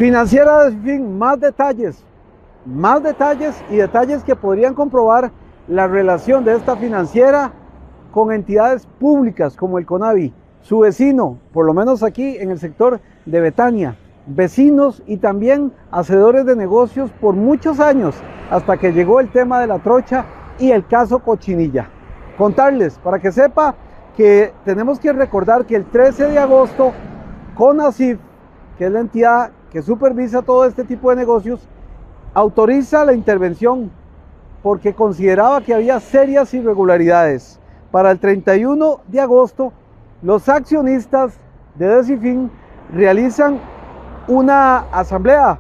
Financiera de Fin, más detalles y detalles que podrían comprobar la relación de esta financiera con entidades públicas como el CONAVI, su vecino, por lo menos aquí en el sector de Betania, vecinos y también hacedores de negocios por muchos años, hasta que llegó el tema de la trocha y el caso Cochinilla. Contarles, para que sepa, que tenemos que recordar que el 13 de agosto, CONACYT, que es la entidad que supervisa todo este tipo de negocios, autoriza la intervención porque consideraba que había serias irregularidades. Para el 31 de agosto, los accionistas de Decifin realizan una asamblea,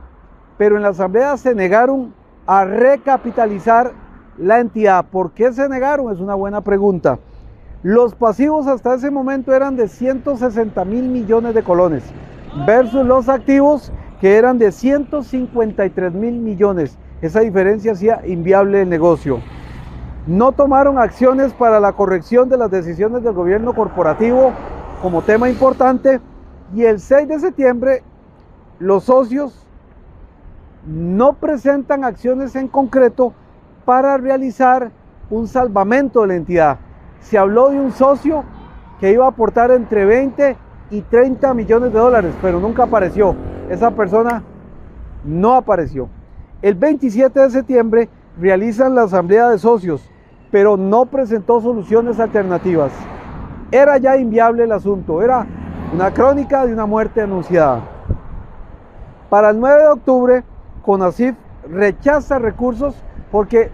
pero en la asamblea se negaron a recapitalizar la entidad. ¿Por qué se negaron? Es una buena pregunta. Los pasivos hasta ese momento eran de 160.000 millones de colones versus los activos que eran de 153.000 millones. Esa diferencia hacía inviable el negocio. No tomaron acciones para la corrección de las decisiones del gobierno corporativo como tema importante, y el 6 de septiembre los socios no presentan acciones en concreto para realizar un salvamento de la entidad. Se habló de un socio que iba a aportar entre 20 y 30 millones de dólares, pero nunca apareció. Esa persona no apareció. El 27 de septiembre realizan la asamblea de socios, pero no presentó soluciones alternativas. Era ya inviable el asunto, era una crónica de una muerte anunciada. Para el 9 de octubre, CONACYT rechaza recursos porque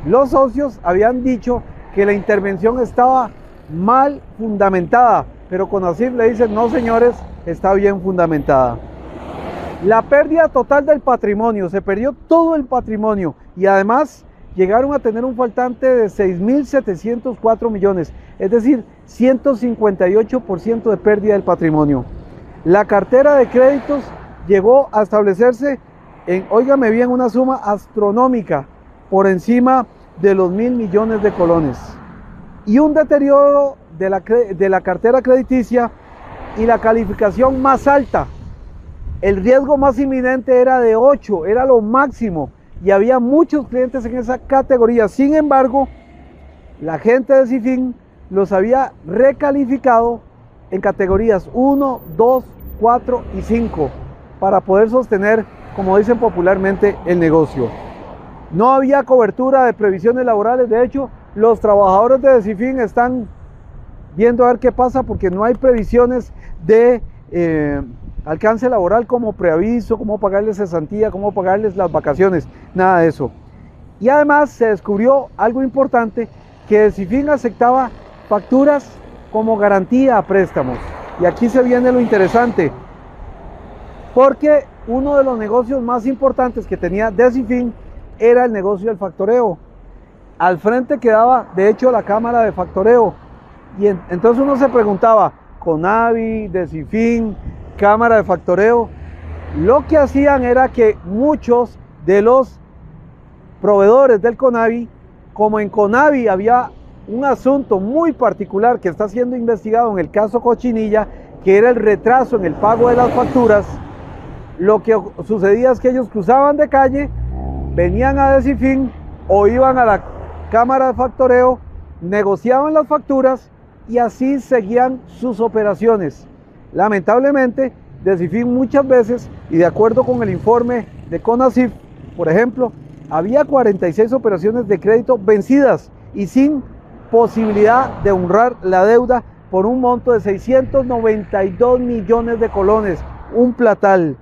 los socios habían dicho que la intervención estaba mal fundamentada, pero CONACYT le dice: no señores, está bien fundamentada. La pérdida total del patrimonio, se perdió todo el patrimonio, y además llegaron a tener un faltante de 6.704 millones, es decir, 158% de pérdida del patrimonio. La cartera de créditos llegó a establecerse en, óigame bien, una suma astronómica, por encima de los 1.000 millones de colones. Y un deterioro de la cartera crediticia y la calificación más alta. El riesgo más inminente era de 8, era lo máximo, y había muchos clientes en esa categoría. Sin embargo, la gente de Decifin los había recalificado en categorías 1, 2, 4 y 5 para poder sostener, como dicen popularmente, el negocio. No había cobertura de previsiones laborales. De hecho, los trabajadores de Decifin están viendo a ver qué pasa, porque no hay previsiones de alcance laboral, como preaviso, cómo pagarles cesantía, cómo pagarles las vacaciones, nada de eso. Y además se descubrió algo importante, que Decifin aceptaba facturas como garantía a préstamos. Y aquí se viene lo interesante, porque uno de los negocios más importantes que tenía Decifin era el negocio del factoreo. Al frente quedaba, de hecho, la cámara de factoreo. Y entonces uno se preguntaba, CONAVI, Decifin, cámara de factoreo. Lo que hacían era que muchos de los proveedores del CONAVI, como en CONAVI había un asunto muy particular que está siendo investigado en el caso Cochinilla, que era el retraso en el pago de las facturas, lo que sucedía es que ellos cruzaban de calle, venían a Decifin o iban a la cámara de factoreo, negociaban las facturas y así seguían sus operaciones. Lamentablemente, Decifin muchas veces, y de acuerdo con el informe de CONACYT, por ejemplo, había 46 operaciones de crédito vencidas y sin posibilidad de honrar la deuda por un monto de 692 millones de colones, un platal.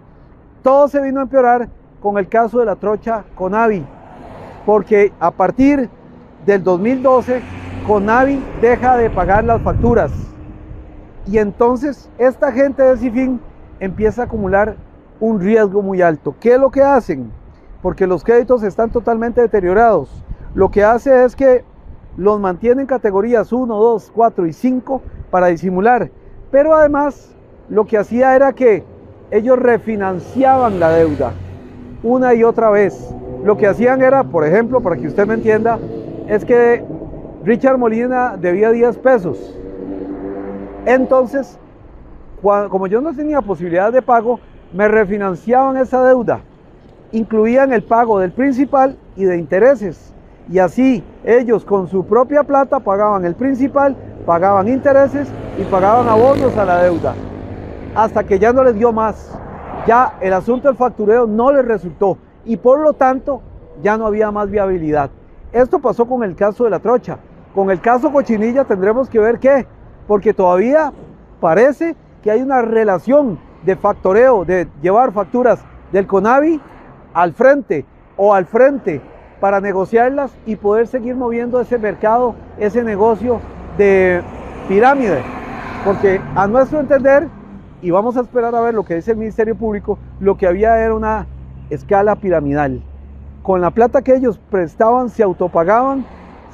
Todo se vino a empeorar con el caso de la trocha CONAVI, porque a partir del 2012 CONAVI deja de pagar las facturas, y entonces esta gente de Decifin empieza a acumular un riesgo muy alto. ¿Qué es lo que hacen? Porque los créditos están totalmente deteriorados. Lo que hace es que los mantienen en categorías 1, 2, 4 y 5 para disimular, pero además lo que hacía era que ellos refinanciaban la deuda una y otra vez. Lo que hacían era, por ejemplo, para que usted me entienda, es que Richard Molina debía 10 pesos. Entonces, como yo no tenía posibilidad de pago, me refinanciaban esa deuda, incluían el pago del principal y de intereses. Y así ellos con su propia plata pagaban el principal, pagaban intereses y pagaban abonos a la deuda. Hasta que ya no les dio más. Ya el asunto del factureo no les resultó y por lo tanto ya no había más viabilidad. Esto pasó con el caso de La Trocha. Con el caso Cochinilla tendremos que ver qué, porque todavía parece que hay una relación de factoreo, de llevar facturas del CONAVI al frente o al frente para negociarlas y poder seguir moviendo ese mercado, ese negocio de pirámide. Porque a nuestro entender, y vamos a esperar a ver lo que dice el Ministerio Público, lo que había era una escala piramidal. Con la plata que ellos prestaban, se autopagaban,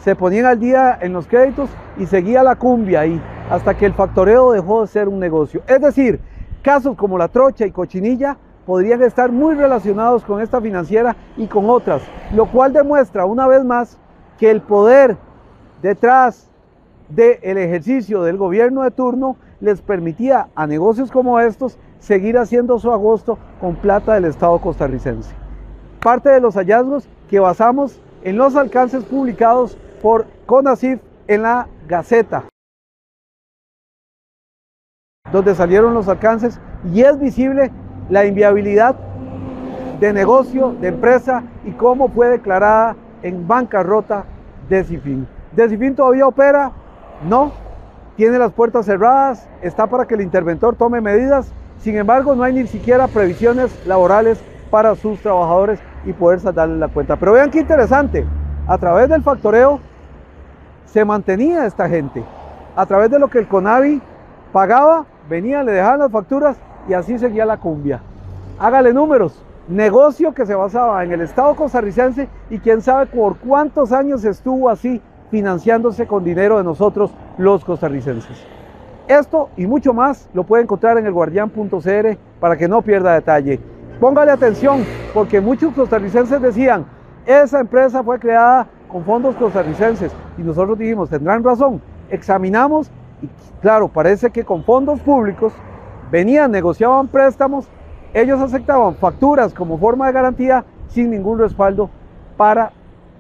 se ponían al día en los créditos y seguía la cumbia ahí, hasta que el factoreo dejó de ser un negocio. Es decir, casos como La Trocha y Cochinilla podrían estar muy relacionados con esta financiera y con otras, lo cual demuestra una vez más que el poder detrás del ejercicio del gobierno de turno les permitía a negocios como estos seguir haciendo su agosto con plata del Estado costarricense. Parte de los hallazgos que basamos en los alcances publicados por CONACYT en la Gaceta, donde salieron los alcances y es visible la inviabilidad de negocio, de empresa y cómo fue declarada en bancarrota Decifin. ¿Decifin todavía opera? No, tiene las puertas cerradas, está para que el interventor tome medidas, sin embargo no hay ni siquiera previsiones laborales para sus trabajadores y poder saldarles la cuenta. Pero vean qué interesante, a través del factoreo se mantenía esta gente, a través de lo que el CONAVI pagaba, venían, le dejaban las facturas y así seguía la cumbia. Hágale números, negocio que se basaba en el Estado costarricense y quién sabe por cuántos años estuvo así financiándose con dinero de nosotros los costarricenses. Esto y mucho más lo puede encontrar en elguardian.cr para que no pierda detalle. Póngale atención porque muchos costarricenses decían, esa empresa fue creada con fondos costarricenses y nosotros dijimos, tendrán razón, examinamos y claro, parece que con fondos públicos venían, negociaban préstamos, ellos aceptaban facturas como forma de garantía sin ningún respaldo para,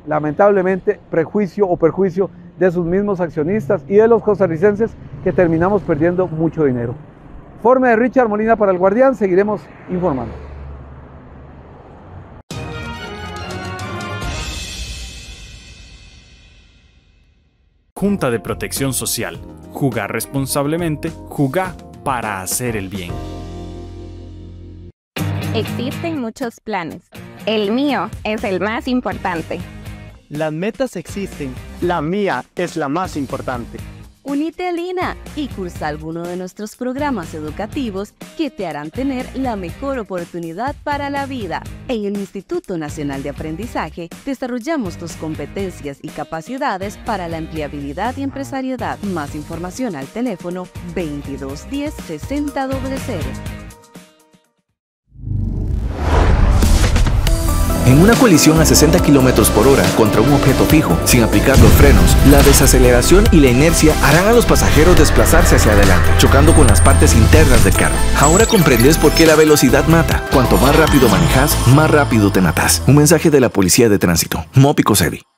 lamentablemente, prejuicio o perjuicio de sus mismos accionistas y de los costarricenses que terminamos perdiendo mucho dinero. Informe de Richard Molina para El Guardián, seguiremos informando. Junta de Protección Social. Jugar responsablemente, jugar para hacer el bien. Existen muchos planes. El mío es el más importante. Las metas existen. La mía es la más importante. Unite a Lina y cursa alguno de nuestros programas educativos que te harán tener la mejor oportunidad para la vida. En el Instituto Nacional de Aprendizaje desarrollamos tus competencias y capacidades para la empleabilidad y empresariedad. Más información al teléfono 2210 6000. En una colisión a 60 km/h contra un objeto fijo, sin aplicar los frenos, la desaceleración y la inercia harán a los pasajeros desplazarse hacia adelante, chocando con las partes internas del carro. Ahora comprendes por qué la velocidad mata. Cuanto más rápido manejas, más rápido te matas. Un mensaje de la Policía de Tránsito. MOPI COSEBI.